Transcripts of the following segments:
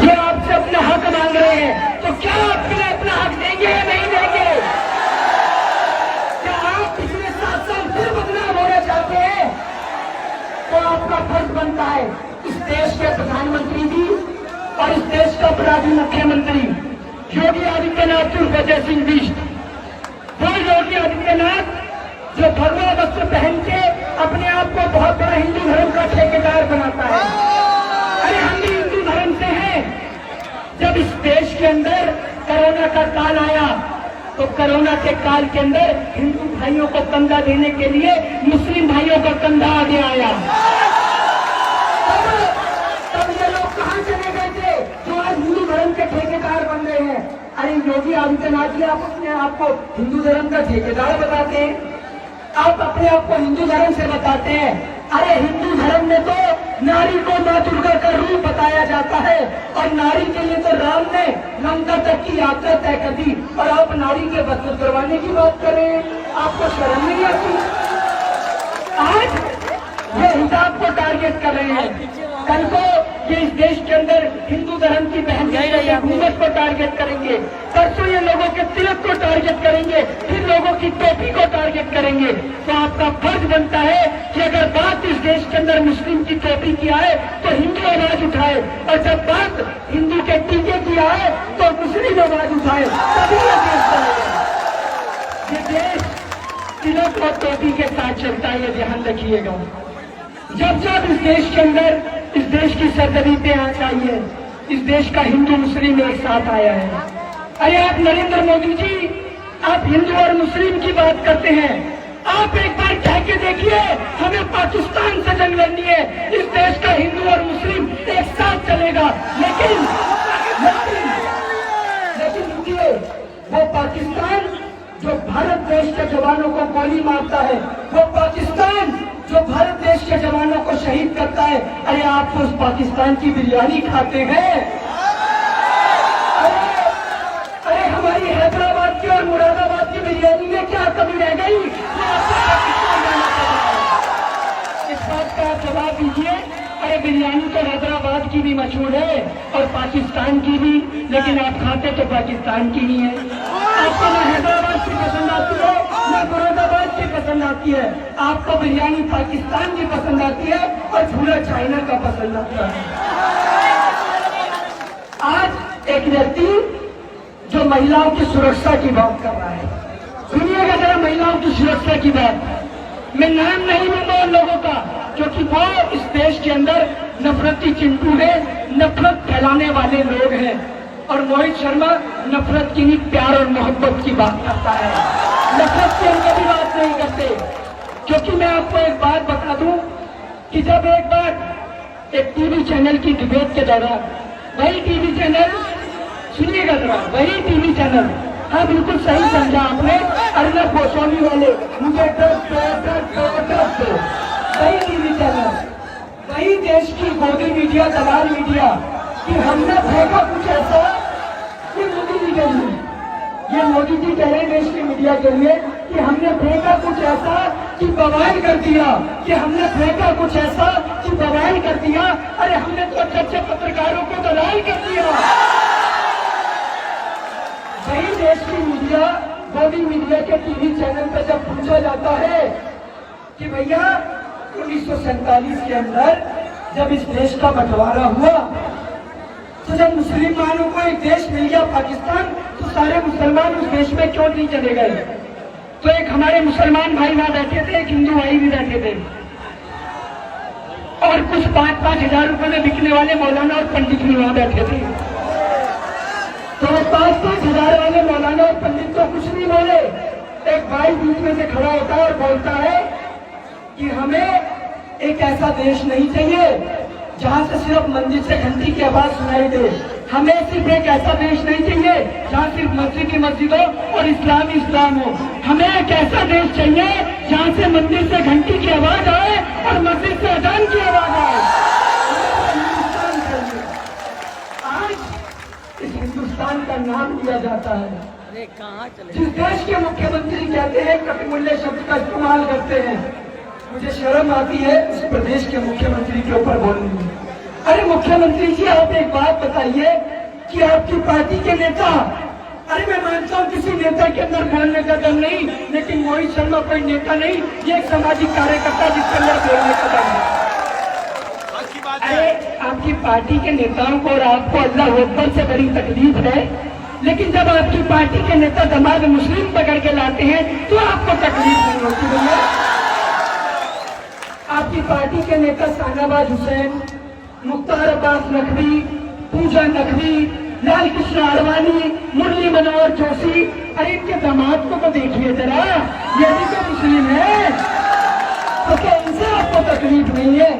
ये आपसे अपना हक मांग रहे हैं, तो क्या आप अपना हक देंगे या नहीं देंगे? क्या आप पिछले 7 साल फिर बदनाम होना चाहते हैं? तो आपका फर्ज बनता है इस देश के प्रधानमंत्री जी और इस देश का अपराधी मुख्यमंत्री योगी आदित्यनाथ उर्फ अजय सिंह बिष्ट, वो योगी आदित्यनाथ जो भगवा वस्त्र पहन के अपने आप को बहुत बड़ा हिंदू धर्म का ठेकेदार बनाता है। अरे हम भी हिंदू धर्म से हैं। जब इस देश के अंदर कोरोना का काल आया तो कोरोना के काल के अंदर हिंदू भाइयों को कंधा देने के लिए मुस्लिम भाइयों का कंधा आगे आया। तब ये लोग कहां चले गए थे जो आज हिंदू धर्म के ठेकेदार बन रहे हैं? अरे योगी आदित्यनाथ जी, आप अपने आप को हिंदू धर्म का ठेकेदार बताते हैं, आप अपने आप को हिंदू धर्म से बताते हैं। अरे हिंदू धर्म में तो नारी को मां दुर्गा का रूप बताया जाता है और नारी के लिए तो राम ने लंका तक की यात्रा तय कर दी और आप नारी के वस्त्र करवाने की बात कर रहे हैं। आपको शर्म नहीं आती? आज ये हिजाब को टारगेट कर रहे हैं, कल को ये इस देश के अंदर हिंदू धर्म की बहन हुकूमत को टारगेट करेंगे, परसों ये लोगों के तिलक को टारगेट करेंगे, फिर लोगों की टोपी को टारगेट करेंगे। तो आपका फर्ज बनता है कि अगर बात इस देश के अंदर मुस्लिम की टोपी की आए तो हिंदू आवाज उठाए, और जब बात हिंदू के टीके की आए तो मुस्लिम आवाज उठाए, तभी ये देश चलेगा। ये देश तिलक और टोपी के साथ चलता है, ये ध्यान रखिएगा। जब जब इस देश के अंदर इस देश की सरजमी पे आई है, इस देश का हिंदू मुस्लिम एक साथ आया है। अरे आप नरेंद्र मोदी जी, आप हिंदू और मुस्लिम की बात करते हैं, आप एक बार कह के देखिए हमें पाकिस्तान से जंग लड़नी है, इस देश का हिंदू और मुस्लिम एक साथ चलेगा। लेकिन रुकिए, वो पाकिस्तान जो भारत देश के जवानों को गोली मारता है, वो पाकिस्तान जो भारत देश के जवानों को शहीद करता है, अरे आप तो उस पाकिस्तान की बिरयानी खाते हैं। अरे हमारी हैदराबाद की और मुरादाबाद की बिरयानी में क्या कमी रह गई? इस बात का आप जवाब दीजिए। अरे बिरयानी तो हैदराबाद की भी मशहूर है और पाकिस्तान की भी, लेकिन आप खाते तो पाकिस्तान की ही है। आपको ना हैदराबाद की पसंद आती है ना मुरादाबाद की पसंद आती है, आपको बिरयानी पाकिस्तान की पसंद आती है और झूला चाइना का पसंद आता है। आज एक व्यक्ति जो महिलाओं की सुरक्षा की बात कर रहा है, सुनिएगा जरा महिलाओं की सुरक्षा की बात। मैं नाम नहीं लूंगा उन लोगों का, क्योंकि वो इस देश के अंदर नफरती चिंटू है, नफरत फैलाने वाले लोग हैं। और मोहित शर्मा नफरत की नहीं, प्यार और मोहब्बत की बात करता है, नफरत की हम कभी बात नहीं करते। क्योंकि मैं आपको एक बात बता दूं कि जब एक बार एक टीवी चैनल की डिबेट के दौरान, वही टीवी चैनल, सुनिएगा जरा, वही टीवी चैनल, हाँ बिल्कुल सही समझा आपने, अर्नब गोस्वामी वाले, मुझे वही टीवी चैनल, वही देश की गोदी मीडिया, दलाल मीडिया, कि हमने फेंका कुछ ऐसा, ये मोदी जी के लिए, ये मोदी जी कह रहे देश की मीडिया के लिए कि हमने फेंका कुछ ऐसा कि बवाल कर दिया, कि हमने फेंका कुछ ऐसा कि बवाल कर दिया। अरे हमने तो अच्छे पत्रकारों को दलाल कर दिया। वही देश की मीडिया, गोदी मीडिया के टीवी चैनल पर जब पूछा जाता है कि भैया 1947 के अंदर जब इस देश का बंटवारा हुआ तो जब मुसलमानों को एक देश मिल गया पाकिस्तान, तो सारे मुसलमान उस देश में क्यों नहीं चले गए? तो एक हमारे मुसलमान भाई वहां बैठे थे, एक हिंदू भाई भी बैठे थे, और कुछ 5-5 हजार रुपए में बिकने वाले मौलाना और पंडित भी वहां बैठे थे। तो 5-5 हजार वाले मौलाना और पंडित तो कुछ नहीं बोले। एक भाई बीच में से खड़ा होता है और बोलता है कि हमें एक ऐसा देश नहीं चाहिए जहां से सिर्फ मंदिर से घंटी की आवाज सुनाई दे, हमें सिर्फ एक ऐसा देश नहीं चाहिए जहां सिर्फ मस्जिद की मस्जिद हो और इस्लाम ही इस्लाम हो, हमें एक ऐसा देश चाहिए जहां से मंदिर से घंटी की आवाज आए और मस्जिद से अजान की आवाज आए। आज इस हिंदुस्तान का नाम लिया जाता है, जिस देश के मुख्यमंत्री कहते हैं कभी मूल्य शब्द का इस्तेमाल करते हैं, मुझे शर्म आती है उस प्रदेश के मुख्यमंत्री के ऊपर बोलने में। अरे मुख्यमंत्री जी, आप एक बात बताइए कि आपकी पार्टी के नेता, अरे मैं मानता हूँ किसी नेता के अंदर बोलने का दम नहीं, लेकिन मोहित शर्मा कोई नेता नहीं, ये एक सामाजिक कार्यकर्ता जिसके अंदर बोलने का दम है। अरे आपकी पार्टी के नेताओं को और आपको अल्लाह अकबर से बड़ी तकलीफ है, लेकिन जब आपकी पार्टी के नेता दमाद मुस्लिम पकड़ के लाते हैं तो आपको तकलीफ नहीं होती भैया। आपकी पार्टी के नेता शाहनवाज हुसैन, मुख्तार अब्बास नकवी, पूजा नकवी, लाल कृष्ण आडवाणी, मुरली मनोहर जोशी, अरे इनके दामाद को तो देखिए जरा, ये भी तो मुस्लिम है, तो क्या इनसे आपको तकलीफ नहीं है?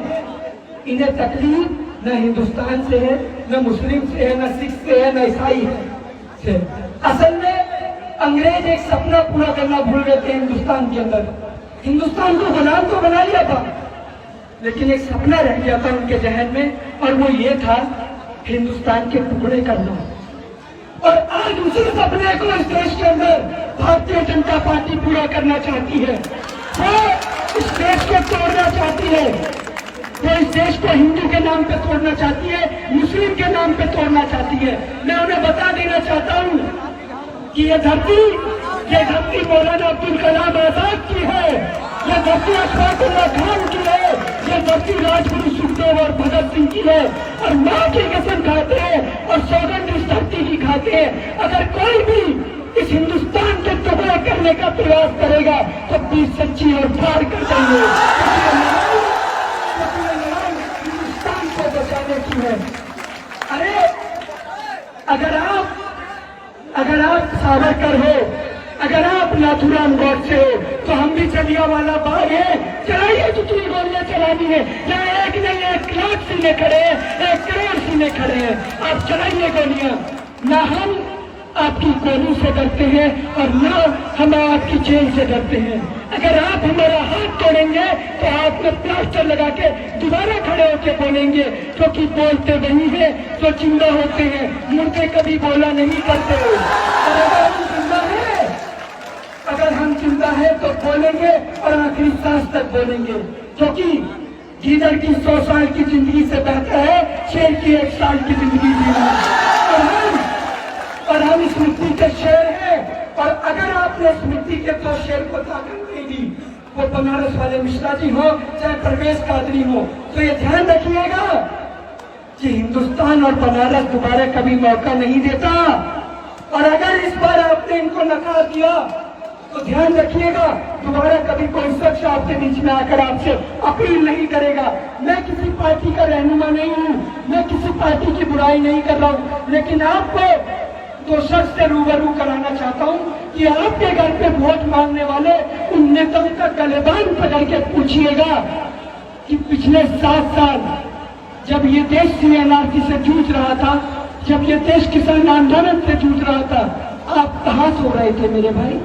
इन्हें तकलीफ न हिंदुस्तान से है, न मुस्लिम से है, न सिख से है, न ईसाई से। असल में अंग्रेज एक सपना पूरा करना भूल गए थे हिंदुस्तान के अंदर। हिंदुस्तान को गुलाम तो बना लिया था, लेकिन एक सपना रह गया था उनके जहन में, और वो ये था हिंदुस्तान के टुकड़े करना। और आज उसी सपने को इस देश के अंदर भारतीय जनता पार्टी पूरा करना चाहती है। वो इस देश को तोड़ना चाहती है, वो इस देश को हिंदू के नाम पे तोड़ना चाहती है, मुस्लिम के नाम पे तोड़ना चाहती है। मैं उन्हें बता देना चाहता हूँ कि ये धरती मौलाना अब्दुल कलाम आजाद की है, ये धरती अशफाकुल्लाह खान की है, ये धरती राजगुरु सुखदेव और भगत सिंह की है। और माँ की कसम खाते हैं और सौगंध इस धरती की खाते हैं, अगर कोई भी इस हिंदुस्तान के टुकड़े करने का प्रयास करेगा तो बीच सच्ची और फाड़ कर देंगे। हिंदुस्तान को बचाने की है। अरे अगर आप सावरकर हो, अगर आप नाथूराम गौडसे हो, तो हम भी जलियांवाला बाग है, चलाइए जितनी गोलियां चलानी है। यहाँ एक नहीं 1 लाख सीने खड़े हैं, 1 करोड़ सीने खड़े हैं, आप चलाइए गोलियां। ना हम आपकी गोली से डरते हैं और ना हम आपकी जेल से डरते हैं। अगर आप हमारा हाथ तोड़ेंगे तो आप में प्लास्टर लगा के दोबारा खड़े होकर बोलेंगे, क्योंकि बोलते वही है जो जिंदा होते हैं, मुर्दे कभी बोला नहीं करते। और अगर हम जिंदा है तो बोलेंगे और आखिरी सांस तक बोलेंगे, क्योंकि गीदड़ की 100 साल की जिंदगी से बेहतर है शेर की 1 साल की जिंदगी जीना। और हम इस मिट्टी के शेर हैं, और अगर आपने इस मिट्टी के 2 शेर को ताकत नहीं दी, वो बनारस वाले मिश्रा जी हो चाहे परवेज कादरी हो, तो ये ध्यान रखिएगा कि हिंदुस्तान और बनारस दोबारा कभी मौका नहीं देता। और अगर इस बार आपने इनको नकार दिया तो ध्यान रखिएगा दोबारा कभी कोई शख्स आपके बीच में आकर आपसे अपील नहीं करेगा। मैं किसी पार्टी का रहनुमा नहीं हूँ, मैं किसी पार्टी की बुराई नहीं कर रहा हूँ, लेकिन आपको 2 शख्स से रूबरू कराना चाहता हूँ कि आपके घर पे वोट मांगने वाले उन नेताओं का गलेबान पकड़ के पूछिएगा कि पिछले 7 साल जब ये देश CNRC से जूझ रहा था, जब ये देश किसान आंदोलन से जूझ रहा था, आप कहाँ सो रहे थे मेरे भाई?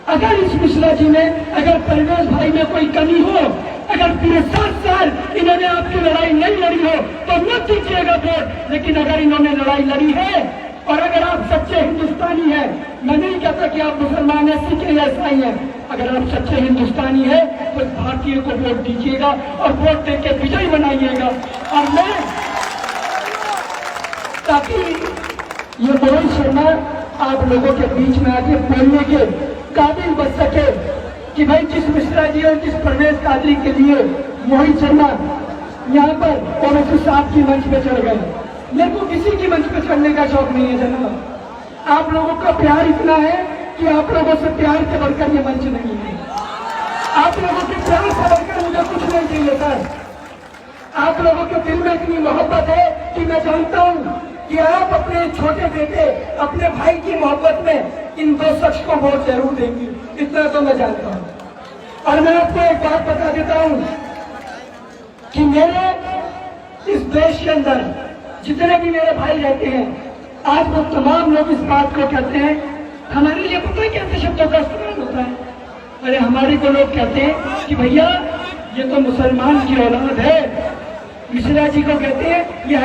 अगर इस मिश्रा जी में, अगर परवेज भाई में कोई कमी हो, अगर पूरे 7 साल इन्होंने आपकी लड़ाई नहीं लड़ी हो तो मत दीजिएगा वोट। लेकिन अगर इन्होंने लड़ाई लड़ी है और अगर आप सच्चे हिंदुस्तानी हैं, मैं नहीं कहता कि आप मुसलमान हैं, सिख या ईसाई हैं, अगर आप सच्चे हिंदुस्तानी हैं तो इस भारतीय को वोट दीजिएगा और वोट देकर विजयी बनाइएगा। और मैं ताकि ये मोहित शर्मा आप लोगों के बीच में आके बोलने के काबिल बच सके कि भाई जिस मिश्रा जी और जिस परवेज कादरी के लिए मोहित शर्मा यहाँ पर ओवैसी साहब की मंच पे चढ़ गए, मेरे को किसी की मंच पे चढ़ने का शौक नहीं है जनाब। आप लोगों का प्यार इतना है कि आप लोगों से प्यार से बढ़कर ये मंच नहीं है। आप लोगों के प्यार से बढ़कर मुझे कुछ नहीं चाहिए सर। आप लोगों के दिल में इतनी मोहब्बत है कि मैं जानता हूँ कि आप अपने छोटे बेटे, अपने भाई की मोहब्बत में इन 2 शख्स को वोट जरूर देंगे, इतना तो मैं जानता हूँ। और मैं आपको एक बात बता देता हूँ कि मेरे इस देश के अंदर जितने भी मेरे भाई रहते हैं, आज वो तमाम लोग इस बात को कहते हैं, हमारे लिए पता है कैसे शब्दों का इस्तेमाल होता है? अरे हमारे को लोग कहते हैं कि भैया ये तो मुसलमान की औलाद है, मिश्रा जी को कहते हैं ये